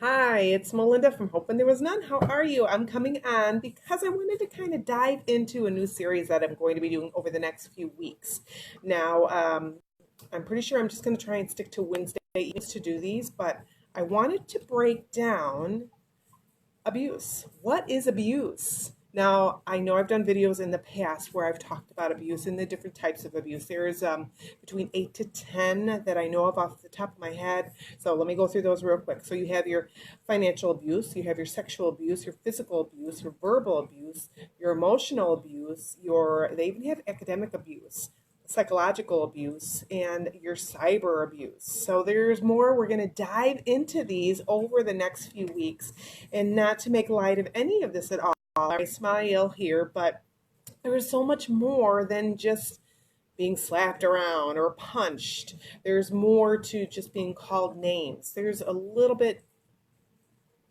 Hi, it's Melinda from Hope When There Was None. How are you? I'm coming on because I wanted to kind of dive into a new series that I'm going to be doing over the next few weeks. Now, I'm pretty sure I'm just going to try and stick to Wednesday evenings to do these, but I wanted to break down abuse. What is abuse? Now, I know I've done videos in the past where I've talked about abuse and the different types of abuse. There's between 8 to 10 that I know of off the top of my head. So let me go through those real quick. So you have your financial abuse, you have your sexual abuse, your physical abuse, your verbal abuse, your emotional abuse, they even have academic abuse, psychological abuse, and your cyber abuse. So there's more. We're going to dive into these over the next few weeks, and not to make light of any of this at all. I smile here, but there is so much more than just being slapped around or punched. There's more to just being called names. There's a little bit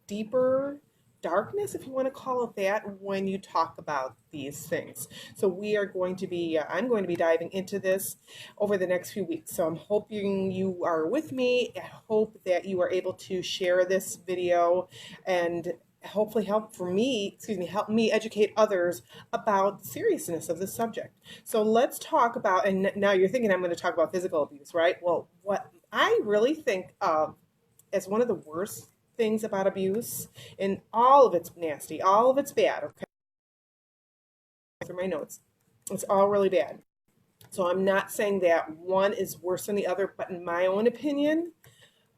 deeper darkness, if you want to call it that, when you talk about these things. So I'm going to be diving into this over the next few weeks. So I'm hoping you are with me. I hope that you are able to share this video and hopefully help me educate others about the seriousness of this subject. So let's talk about, and now you're thinking I'm going to talk about physical abuse, right? Well, what I really think of as one of the worst things about abuse, and all of it's nasty, all of it's bad, okay? Through my notes, it's all really bad. So I'm not saying that one is worse than the other, but in my own opinion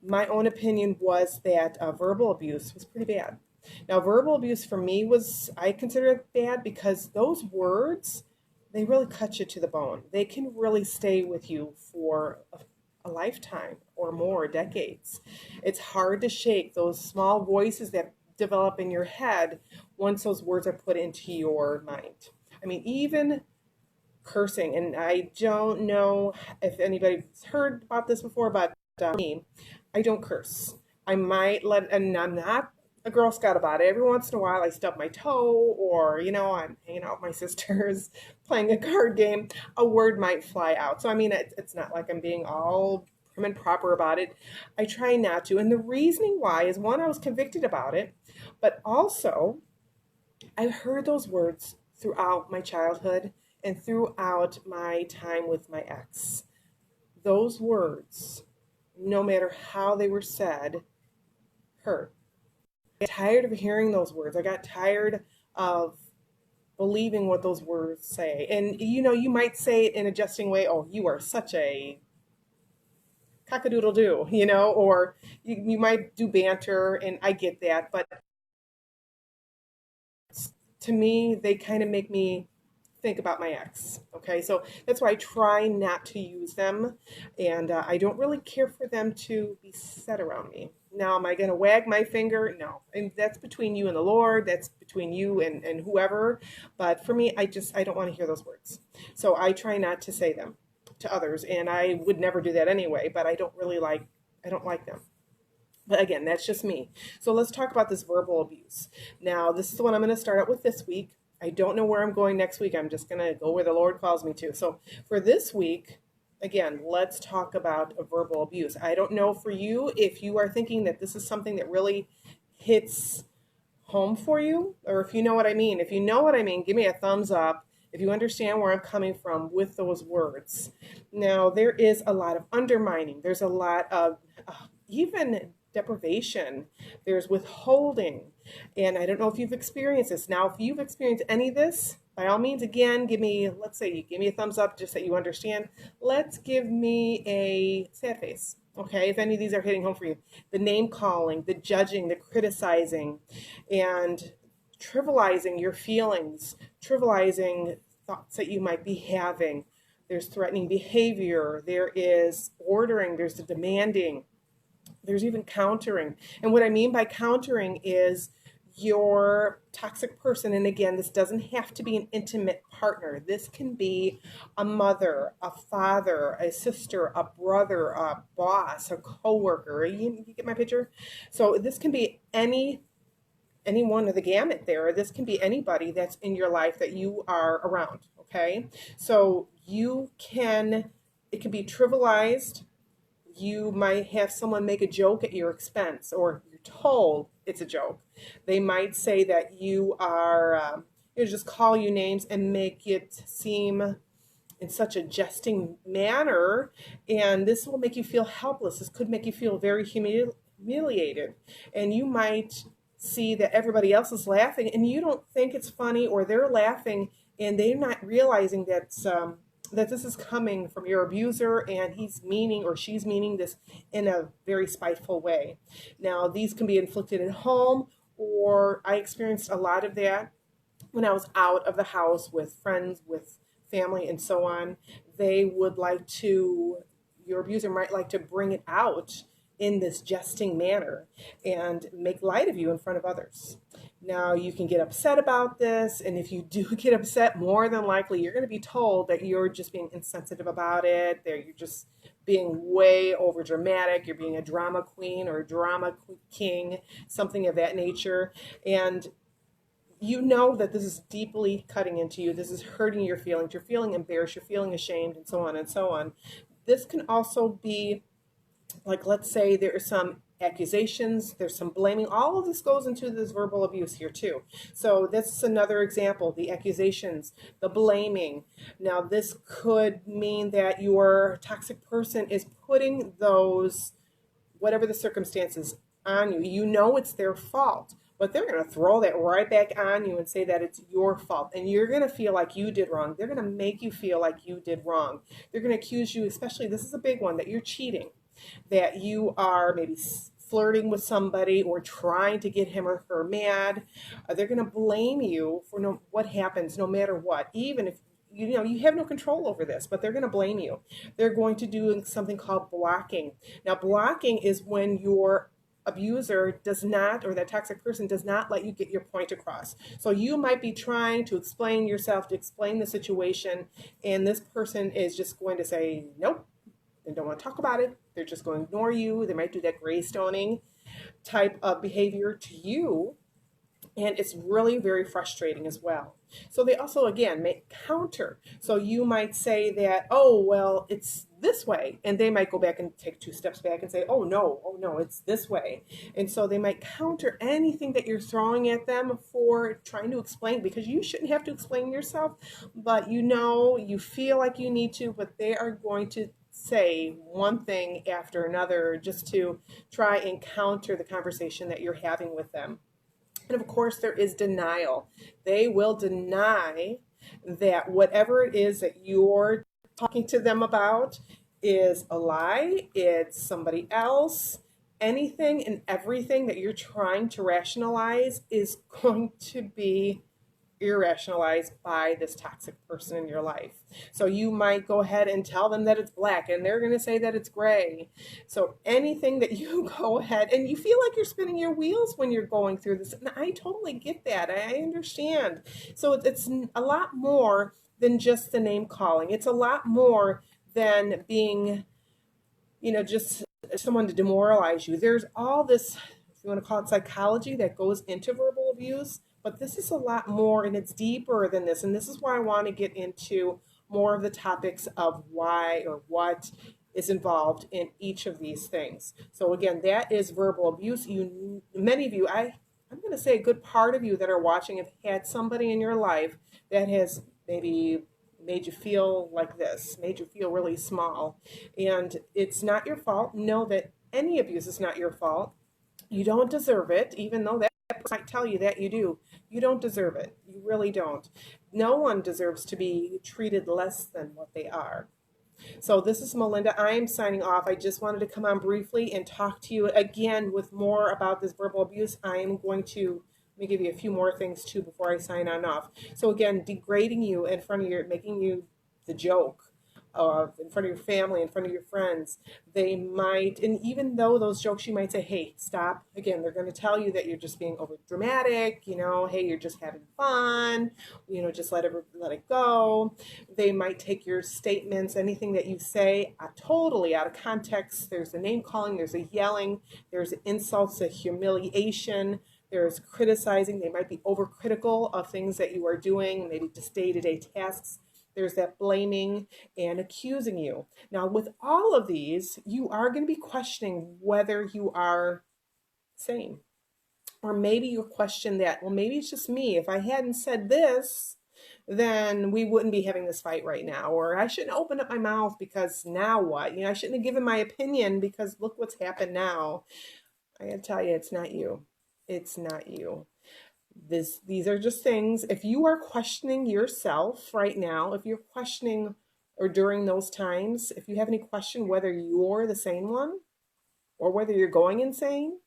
was that verbal abuse was pretty bad. Now, verbal abuse for me I consider it bad because those words, they really cut you to the bone. They can really stay with you for a lifetime or more, decades. It's hard to shake those small voices that develop in your head once those words are put into your mind. I mean, even cursing, and I don't know if anybody's heard about this before, but me, I don't curse. I might and I'm not a Girl Scout about it. Every once in a while, I stub my toe, or I'm hanging out with my sisters, playing a card game. A word might fly out. So I mean, it's not like I'm being all prim and proper about it. I try not to, and the reasoning why is one, I was convicted about it, but also I've heard those words throughout my childhood and throughout my time with my ex. Those words, no matter how they were said, hurt. I got tired of hearing those words. I got tired of believing what those words say. And you might say it in a jesting way, oh, you are such a cockadoodle doo, or you might do banter, and I get that. But to me, they kind of make me think about my ex. Okay, so that's why I try not to use them, and I don't really care for them to be said around me. Now, am I going to wag my finger? No, and that's between you and the Lord. That's between you and whoever. But for me, I don't want to hear those words. So I try not to say them to others, and I would never do that anyway. But I don't like them. But again, that's just me. So let's talk about this verbal abuse. Now, this is the one I'm going to start out with this week. I don't know where I'm going next week. I'm just going to go where the Lord calls me to. So for this week, again, let's talk about a verbal abuse. I don't know for you if you are thinking that this is something that really hits home for you, or if you know what I mean. If you know what I mean, give me a thumbs up if you understand where I'm coming from with those words. Now, there is a lot of undermining. There's a lot of even deprivation. There's withholding. And I don't know if you've experienced this. Now, if you've experienced any of this, by all means, again, let's say you give me a thumbs up just that you understand. Let's give me a sad face. Okay, if any of these are hitting home for you. The name calling, the judging, the criticizing, and trivializing your feelings, trivializing thoughts that you might be having. There's threatening behavior, there is ordering, there's the demanding, there's even countering. And what I mean by countering is your toxic person. And again, this doesn't have to be an intimate partner. This can be a mother, a father, a sister, a brother, a boss, a coworker. You get my picture? So this can be any one of the gamut there. This can be anybody that's in your life that you are around. Okay. So it can be trivialized. You might have someone make a joke at your expense, or you're you're told it's a joke. They might say that you are, just call you names and make it seem in such a jesting manner, and this will make you feel helpless. This could make you feel very humiliated, and you might see that everybody else is laughing and you don't think it's funny, or they're laughing and they're not realizing that that this is coming from your abuser, and he's meaning or she's meaning this in a very spiteful way. Now, these can be inflicted at home, or I experienced a lot of that when I was out of the house with friends, with family, and so on. They would like to, your abuser might like to bring it out in this jesting manner and make light of you in front of others. Now, you can get upset about this, and if you do get upset, more than likely you're going to be told that you're just being insensitive about it, that you're just being way over dramatic, you're being a drama queen or a drama king, something of that nature. And you know that this is deeply cutting into you. This is hurting your feelings. You're feeling embarrassed. You're feeling ashamed, and so on and so on. This can also be, like, let's say there are some accusations, there's some blaming. All of this goes into this verbal abuse here too. So that's another example, the accusations, the blaming. Now, this could mean that your toxic person is putting those, whatever the circumstances, on you. You know it's their fault, but they're going to throw that right back on you and say that it's your fault. And you're going to feel like you did wrong. They're going to make you feel like you did wrong. They're going to accuse you, especially, this is a big one, that you're cheating, that you are maybe flirting with somebody or trying to get him or her mad. They're going to blame you for what happens, no matter what, even if you have no control over this, but they're going to blame you. They're going to do something called blocking. Now, blocking is when your abuser does not, or that toxic person does not let you get your point across. So you might be trying to explain yourself, to explain the situation, and this person is just going to say, nope, they don't want to talk about it. They're just going to ignore you. They might do that gray stoning type of behavior to you. And it's really very frustrating as well. So they also, again, make counter. So you might say that, oh, well, it's this way. And they might go back and take 2 steps back and say, oh, no, it's this way. And so they might counter anything that you're throwing at them for trying to explain, because you shouldn't have to explain yourself, but you feel like you need to, but they are going to say one thing after another just to try and counter the conversation that you're having with them. And of course, there is denial. They will deny that whatever it is that you're talking to them about is a lie, it's somebody else. Anything and everything that you're trying to rationalize is going to be irrationalized by this toxic person in your life. So you might go ahead and tell them that it's black, and they're going to say that it's gray. So anything that you go ahead, and you feel like you're spinning your wheels when you're going through this. And I totally get that. I understand. So it's a lot more than just the name calling. It's a lot more than being, just someone to demoralize you. There's all this, if you want to call it psychology, that goes into verbal abuse. But this is a lot more, and it's deeper than this. And this is why I want to get into more of the topics of why or what is involved in each of these things. So again, that is verbal abuse. Many of you, I'm going to say a good part of you that are watching have had somebody in your life that has maybe made you feel like this, made you feel really small. And it's not your fault. Know that any abuse is not your fault. You don't deserve it, even though that person might tell you that you do. You don't deserve it. You really don't. No one deserves to be treated less than what they are. So this is Melinda. I am signing off. I just wanted to come on briefly and talk to you again with more about this verbal abuse. I am going to, let me give you a few more things too before I sign on off. So again, degrading you in front of making you the joke. In front of your family, in front of your friends. They might, and even though those jokes, you might say, hey, stop. Again, they're going to tell you that you're just being over dramatic, hey, you're just having fun, just let it go. They might take your statements, anything that you say, totally out of context. There's a name calling, there's a yelling, there's insults, a humiliation, there's criticizing. They might be overcritical of things that you are doing, maybe just day-to-day tasks. There's that blaming and accusing you. Now, with all of these, you are going to be questioning whether you are same. Or maybe you question that, well, maybe it's just me. If I hadn't said this, then we wouldn't be having this fight right now. Or I shouldn't open up my mouth because now what? I shouldn't have given my opinion because look what's happened now. I gotta tell you, it's not you. It's not you. These are just things. If you are questioning yourself right now, if you're questioning or during those times, if you have any question whether you're the sane one or whether you're going insane,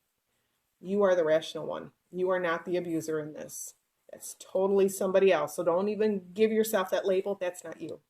you are the rational one. You are not the abuser in this. That's totally somebody else. So don't even give yourself that label. That's not you.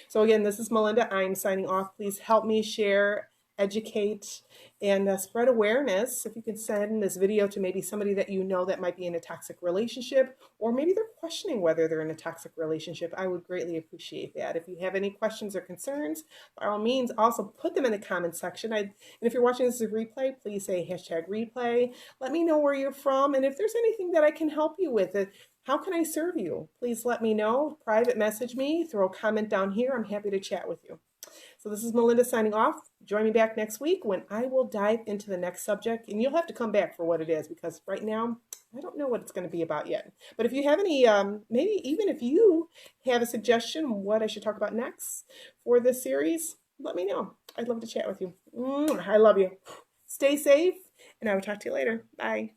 So again, this is Melinda. I'm signing off. Please help me share, educate, and spread awareness. If you could send this video to maybe somebody that you know that might be in a toxic relationship, or maybe they're questioning whether they're in a toxic relationship, I would greatly appreciate that. If you have any questions or concerns, by all means, also put them in the comment section. And if you're watching this as a replay, please say #replay. Let me know where you're from, and if there's anything that I can help you with, how can I serve you? Please let me know. Private message me, throw a comment down here. I'm happy to chat with you. So this is Melinda signing off. Join me back next week when I will dive into the next subject, and you'll have to come back for what it is, because right now I don't know what it's going to be about yet. But if you have any, maybe even if you have a suggestion what I should talk about next for this series, let me know. I'd love to chat with you. I love you. Stay safe, and I will talk to you later. Bye.